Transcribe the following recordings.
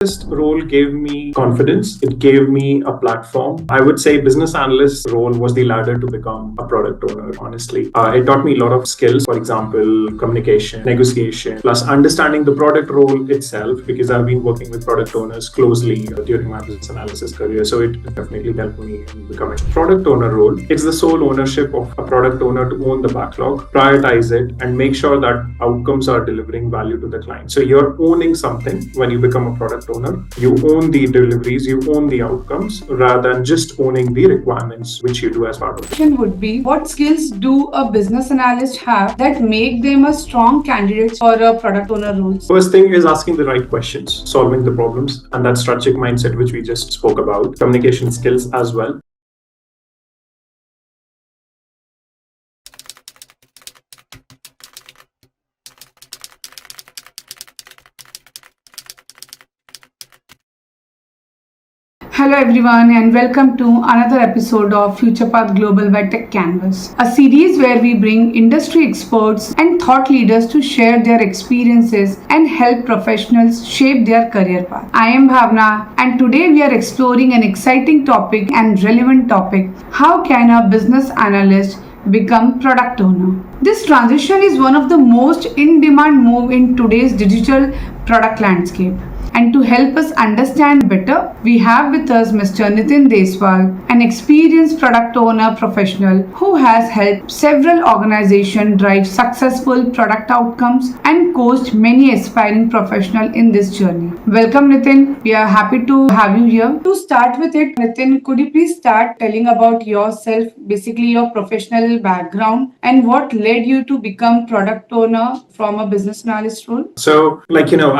Analyst role gave me confidence. It gave me a platform. I would say business analyst role was the ladder to become a product owner, honestly. It taught me a lot of skills, for example, communication, negotiation, plus understanding the product role itself, because I've been working with product owners closely during my business analysis career. So it definitely helped me in becoming a product owner role. It's the sole ownership of a product owner to own the backlog, prioritize it, and make sure that outcomes are delivering value to the client. So you're owning something when you become a product owner. You own the deliveries, you own the outcomes, rather than just owning the requirements, which you do as part of it. Question would be, what skills do a business analyst have that make them a strong candidate for a product owner role? First thing is asking the right questions, solving the problems, and that strategic mindset, which we just spoke about, communication skills as well. Hello everyone and welcome to another episode of Future Path Global by Techcanvass, a series where we bring industry experts and thought leaders to share their experiences and help professionals shape their career path. I am Bhavana and today we are exploring an exciting topic and relevant topic: how can a business analyst become product owner? This transition is one of the most in-demand move in today's digital product landscape. And to help us understand better, we have with us Mr. Nitin Deswal, an experienced product owner professional who has helped several organizations drive successful product outcomes and coached many aspiring professionals in this journey. Welcome Nitin, we are happy to have you here. To start with it, Nitin, could you please start telling about yourself, basically your professional background and what led you to become product owner from a business analyst role? So,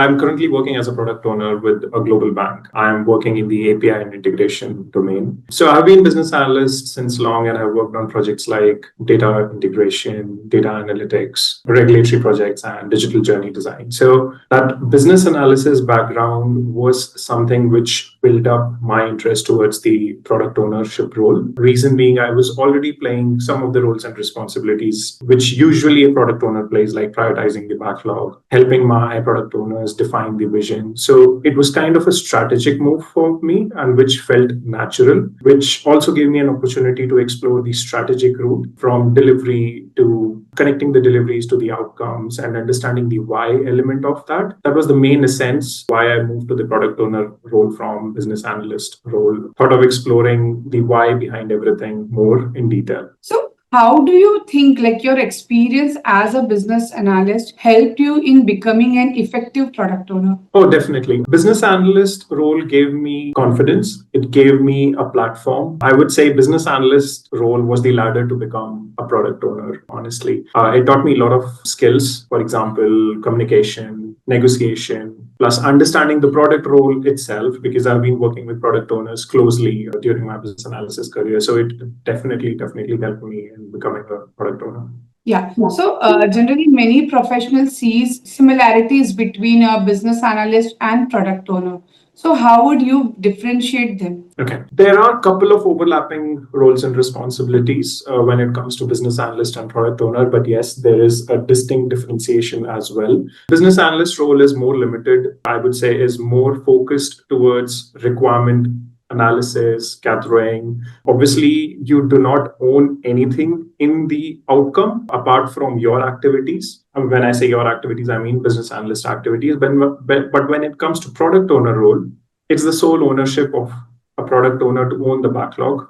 I'm currently working as a product owner with a global bank. I'm working in the API and integration domain. So I've been business analyst since long, and I've worked on projects like data integration, data analytics, regulatory projects, and digital journey design. So that business analysis background was something which built up my interest towards the product ownership role. Reason being, I was already playing some of the roles and responsibilities which usually a product owner plays, like prioritizing the backlog, helping my product owners define the vision. So it was kind of a strategic move for me, and which felt natural, which also gave me an opportunity to explore the strategic route from delivery to connecting the deliveries to the outcomes and understanding the why element of that. That was the main essence why I moved to the product owner role from business analyst role. Thought of exploring the why behind everything more in detail. So how do you think your experience as a business analyst helped you in becoming an effective product owner? Oh, definitely. Business analyst role gave me confidence. It gave me a platform. I would say business analyst role was the ladder to become a product owner, honestly. It taught me a lot of skills, for example, communication, negotiation, plus understanding the product role itself, because I've been working with product owners closely during my business analysis career. So it definitely helped me in becoming a product owner. Yeah. So generally, many professionals sees similarities between a business analyst and product owner. So how would you differentiate them? Okay. There are a couple of overlapping roles and responsibilities when it comes to business analyst and product owner, but yes, there is a distinct differentiation as well. Business analyst role is more limited, I would say, is more focused towards requirement analysis, gathering. Obviously, you do not own anything in the outcome apart from your activities. And when I say your activities, I mean business analyst activities. But when it comes to product owner role, it's the sole ownership of a product owner to own the backlog,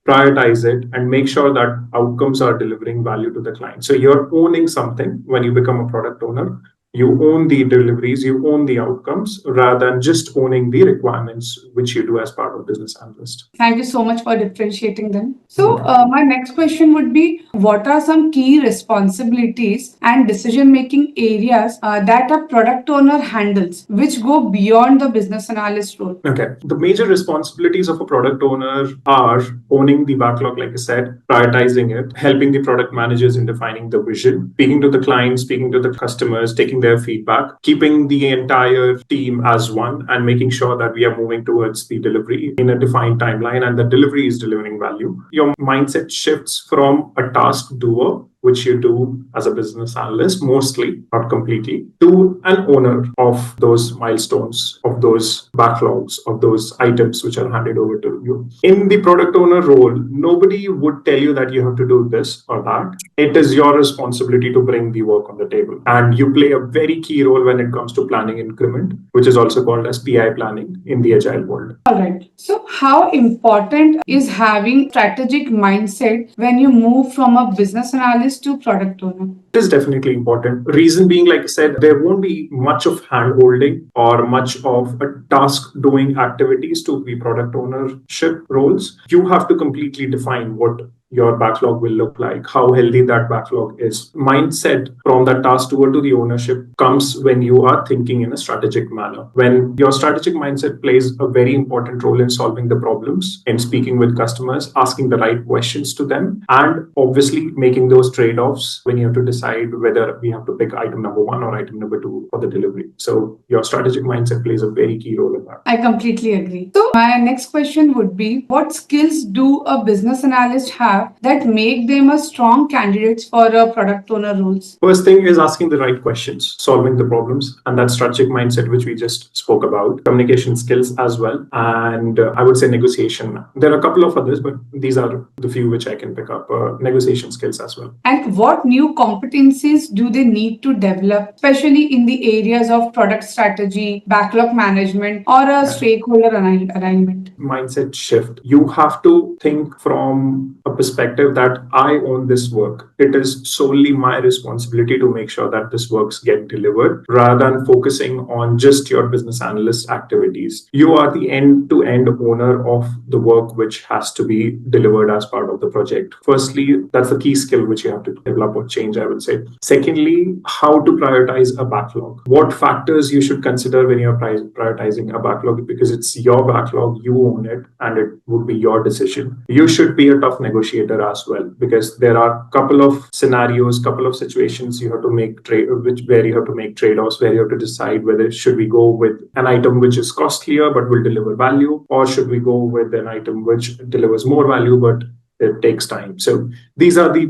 prioritize it, and make sure that outcomes are delivering value to the client. So you're owning something when you become a product owner. You own the deliveries, you own the outcomes, rather than just owning the requirements, which you do as part of business analyst. Thank you so much for differentiating them. So my next question would be, what are some key responsibilities and decision-making areas that a product owner handles, which go beyond the business analyst role? Okay. The major responsibilities of a product owner are owning the backlog, like I said, prioritizing it, helping the product managers in defining the vision, speaking to the clients, speaking to the customers, taking their feedback, keeping the entire team as one, and making sure that we are moving towards the delivery in a defined timeline and the delivery is delivering value. Your mindset shifts from a task doer which you do as a business analyst, mostly, not completely, to an owner of those milestones, of those backlogs, of those items which are handed over to you. In the product owner role, nobody would tell you that you have to do this or that. It is your responsibility to bring the work on the table. And you play a very key role when it comes to planning increment, which is also called as PI planning in the Agile world. All right. So, how important is having strategic mindset when you move from a business analyst to product owner? It is definitely important. Reason being, like I said, there won't be much of hand holding or much of a task doing activities to be product ownership roles. You have to completely define what your backlog will look like, how healthy that backlog is. Mindset from that task toward to the ownership comes when you are thinking in a strategic manner. When your strategic mindset plays a very important role in solving the problems, in speaking with customers, asking the right questions to them, and obviously making those trade-offs when you have to decide whether we have to pick item number 1 or item number 2 for the delivery. So your strategic mindset plays a very key role in that. I completely agree. So my next question would be, what skills do a business analyst have that make them a strong candidates for a product owner roles? First thing is asking the right questions, solving the problems, and that strategic mindset which we just spoke about, communication skills as well, and I would say negotiation. There are a couple of others, but these are the few which I can pick up. Negotiation skills as well. And what new competencies do they need to develop, especially in the areas of product strategy, backlog management, or a stakeholder alignment? Mindset shift. You have to think from a perspective that I own this work. It is solely my responsibility to make sure that this works get delivered, rather than focusing on just your business analyst activities. You are the end-to-end owner of the work which has to be delivered as part of the project. Firstly, that's the key skill which you have to develop or change, I would say. Secondly, how to prioritize a backlog. What factors you should consider when you're prioritizing a backlog, because it's your backlog, you own it, and it would be your decision. You should be a tough negotiator as well, because there are a couple of scenarios, couple of situations you have to make where you have to make trade-offs, where you have to decide whether should we go with an item which is costlier but will deliver value, or should we go with an item which delivers more value but it takes time. So these are the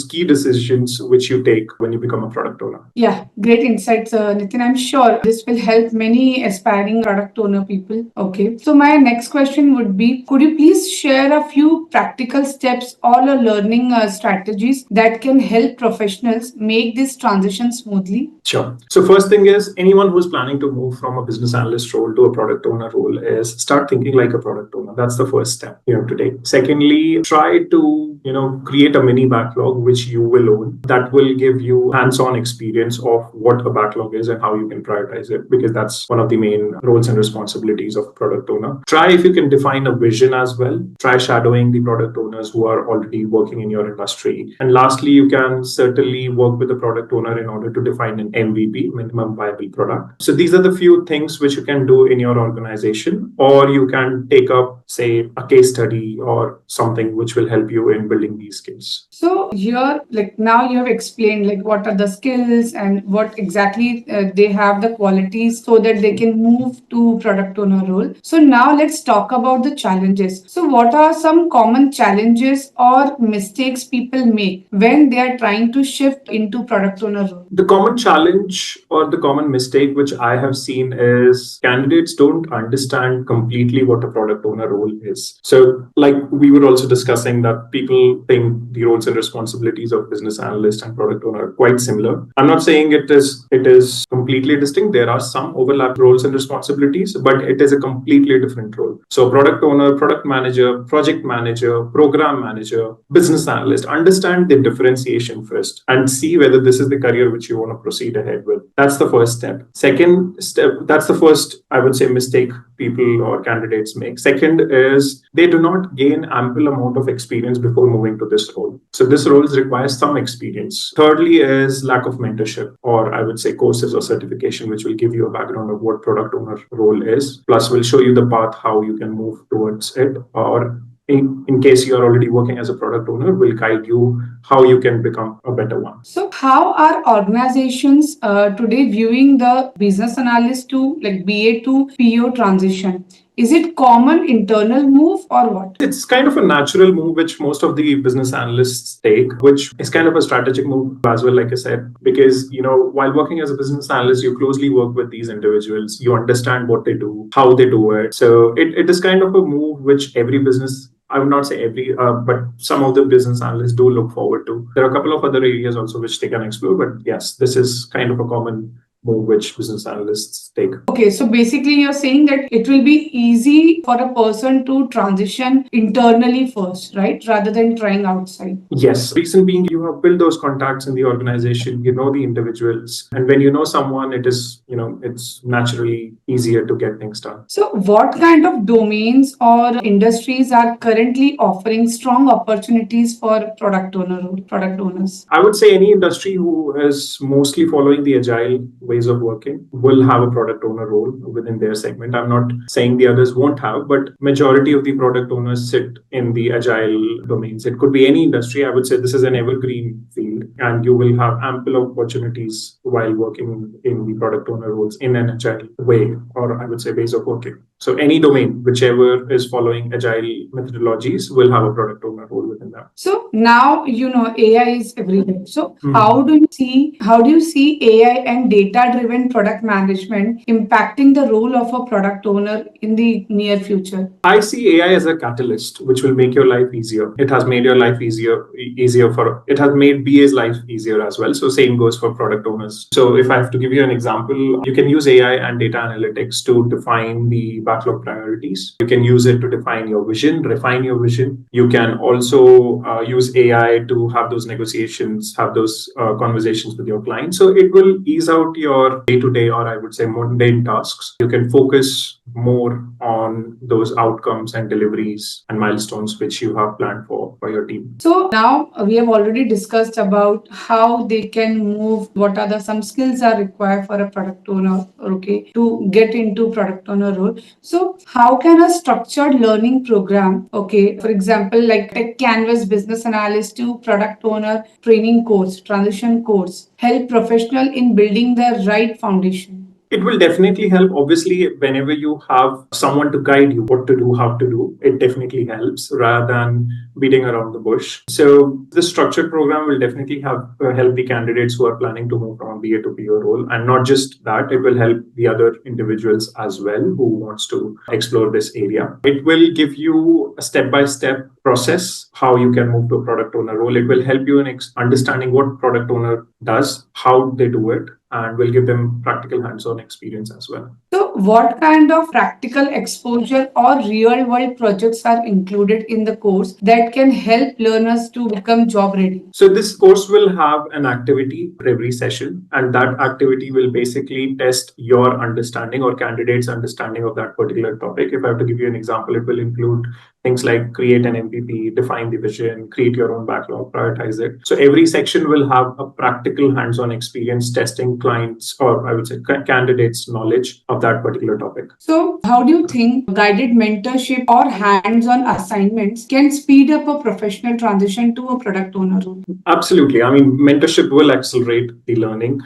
key decisions which you take when you become a product owner. Yeah, great insights, Nitin. I'm sure this will help many aspiring product owner people. Okay. So my next question would be, could you please share a few practical steps or learning strategies that can help professionals make this transition smoothly? Sure. So first thing is, anyone who's planning to move from a business analyst role to a product owner role is start thinking like a product owner. That's the first step you have to take. Secondly, try to create a mini backlog which you will own. That will give you hands-on experience of what a backlog is and how you can prioritize it, because that's one of the main roles and responsibilities of a product owner. Try if you can define a vision as well. Try shadowing the product owners who are already working in your industry. And lastly, you can certainly work with the product owner in order to define an MVP, minimum viable product. So these are the few things which you can do in your organization, or you can take up, say, a case study or something which will help you in building these skills. So here, now you have explained what are the skills and what exactly they have the qualities so that they can move to product owner role. So now let's talk about the challenges. So what are some common challenges or mistakes people make when they are trying to shift into product owner role? The common challenge or the common mistake which I have seen is candidates don't understand completely what a product owner role is. So like we were also discussing that people think the roles and responsibilities of business analyst and product owner are quite similar. I'm not saying it is completely distinct. There are some overlap roles and responsibilities, but it is a completely different role. So product owner, product manager, project manager, program manager, business analyst, understand the differentiation first and see whether this is the career which you want to proceed ahead with. That's the first step. Second step, that's the first, I would say, mistake people or candidates make. Second is they do not gain ample amount of experience before moving to this role. So this role requires some experience. Thirdly is lack of mentorship, or I would say courses or certification, which will give you a background of what product owner role is. Plus will show you the path how you can move towards it, or in case you are already working as a product owner, will guide you how you can become a better one. So how are organizations today viewing the business analyst to BA to PO transition? Is it common internal move or what? It's kind of a natural move which most of the business analysts take, which is kind of a strategic move as well, like I said, because, while working as a business analyst, you closely work with these individuals, you understand what they do, how they do it. So it is kind of a move which every business, I would not say every, but some of the business analysts do look forward to. There are a couple of other areas also which they can explore, but yes, this is kind of a common move which business analysts take. Okay, so basically you're saying that it will be easy for a person to transition internally first, right? Rather than trying outside. Yes. Reason being, you have built those contacts in the organization, you know the individuals. And when you know someone, it is, it's naturally easier to get things done. So what kind of domains or industries are currently offering strong opportunities for product owners? I would say any industry who is mostly following the agile ways of working will have a product owner role within their segment. I'm not saying the others won't have, but majority of the product owners sit in the agile domains. It could be any industry. I would say this is an evergreen field, and you will have ample opportunities while working in the product owner roles in an agile way, or I would say ways of working. So any domain, whichever is following agile methodologies, will have a product owner role within that. So now AI is everywhere. So how do you see AI and data-driven product management impacting the role of a product owner in the near future? I see AI as a catalyst which will make your life easier. It has made your life it has made BA's life easier as well. So same goes for product owners. So if I have to give you an example, you can use AI and data analytics to define the backlog priorities. You can use it to define your vision, refine your vision. You can also use AI to have those negotiations, have those conversations with your clients. So it will ease out your day-to-day, or I would say mundane tasks. You can focus more on those outcomes and deliveries and milestones which you have planned for your team. So now we have already discussed about how they can move, what are some skills are required for a product owner, okay, to get into product owner role. So how can a structured learning program, okay, for example, like Techcanvass Business Analyst to Product Owner training course, transition course, help professional in building the right foundation? It will definitely help. Obviously, whenever you have someone to guide you what to do, how to do, it definitely helps rather than beating around the bush. So this structured program will definitely help the candidates who are planning to move from a BA to PO role. And not just that, it will help the other individuals as well who wants to explore this area. It will give you a step-by-step process how you can move to a product owner role. It will help you in understanding what product owner does, how they do it, and will give them practical hands-on experience as well. So what kind of practical exposure or real-world projects are included in the course that can help learners to become job ready? So this course will have an activity for every session, and that activity will basically test your understanding or candidate's understanding of that particular topic. If I have to give you an example, it will include things like create an MVP, define the vision, create your own backlog, prioritize it. So every section will have a practical hands-on experience testing clients, or I would say candidates' knowledge of that particular topic. So how do you think guided mentorship or hands-on assignments can speed up a professional transition to a product owner role? Absolutely. I mean, mentorship will accelerate the learning.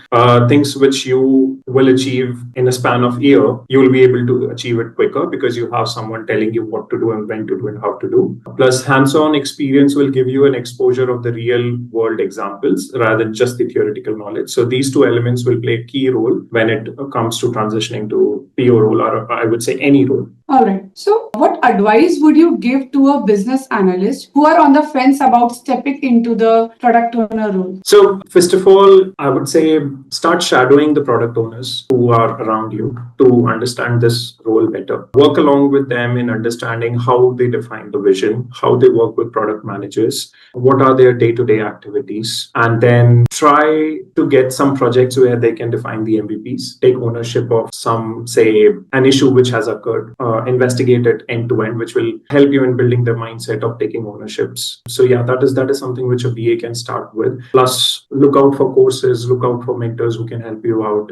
Things which you will achieve in a span of a year, you will be able to achieve it quicker because you have someone telling you what to do and when to do and how to do. Plus, hands-on experience will give you an exposure of the real world examples rather than just the theoretical knowledge. So these two elements will play a key role when it comes to transitioning to PO role, or I would say any role. All right. So what advice would you give to a business analyst who are on the fence about stepping into the product owner role? So first of all, I would say start shadowing the product owners who are around you to understand this role better. Work along with them in understanding how they define the vision, how they work with product managers, what are their day-to-day activities, and then try to get some projects where they can define the MVPs, take ownership of some, say, an issue which has occurred, investigate it end to end, which will help you in building the mindset of taking ownerships. So yeah, that is something which a BA can start with. Plus, look out for courses, look out for mentors who can help you out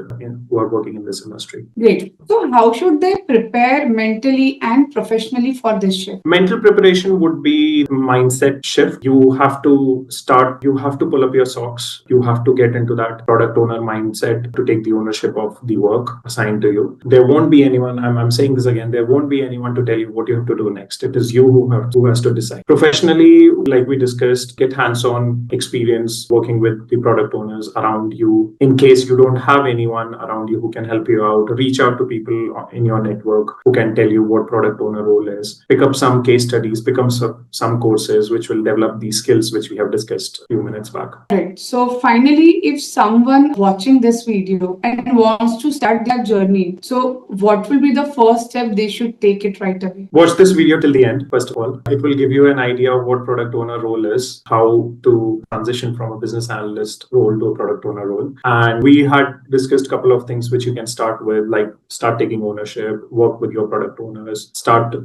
who are working in this industry. Great. So how should they prepare mentally and professionally for this shift? Mental preparation would be mindset shift. You have to pull up your socks. You have to get into that product owner mindset to take the ownership of the work assigned to you. There won't be anyone, I'm saying this again, there won't be anyone to tell you what you have to do next. It is you who has to decide. Professionally, like we discussed, get hands-on experience working with the product owners around you. In case you don't have anyone around you who can help you out, reach out to people in your network who can tell you what product owner role is. Pick up some case studies, pick up some courses which will develop these skills which we have discussed a few minutes back. Right. So finally, if someone watching this video and wants to start their journey, so what will be the first step they should take it right away? Watch this video till the end, first of all. It will give you an idea of what product owner role is, how to transition from a business analyst role to a product owner role. And we had discussed a couple of things which you can start with, like start taking ownership, work with your product owners, start,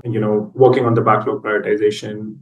working on the backlog prioritization,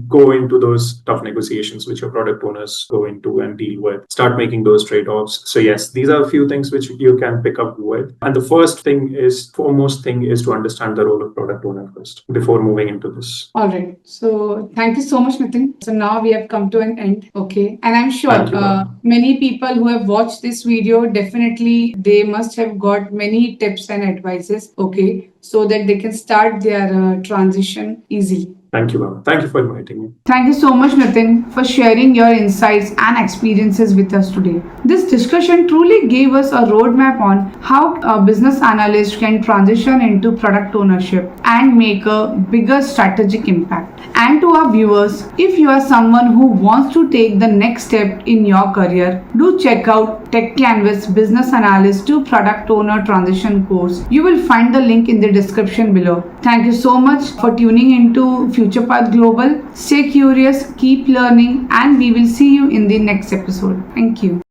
go into those tough negotiations which your product owners go into and deal with, start making those trade-offs. So yes, these are a few things which you can pick up with. And the foremost thing is to understand the role of product owner first before moving into this. All right. So thank you so much, Nitin. So now we have come to an end. Okay. And I'm sure many people who have watched this video, definitely they must have got many tips and advices. Okay. So that they can start their transition easily. Thank you, Bhavana. Thank you for inviting me. Thank you so much, Nitin, for sharing your insights and experiences with us today. This discussion truly gave us a roadmap on how a business analyst can transition into product ownership and make a bigger strategic impact. And to our viewers, if you are someone who wants to take the next step in your career, do check out Techcanvass Business Analyst to Product Owner Transition course. You will find the link in the description below. Thank you so much for tuning into Future Path Global. Stay curious, keep learning, and we will see you in the next episode. Thank you.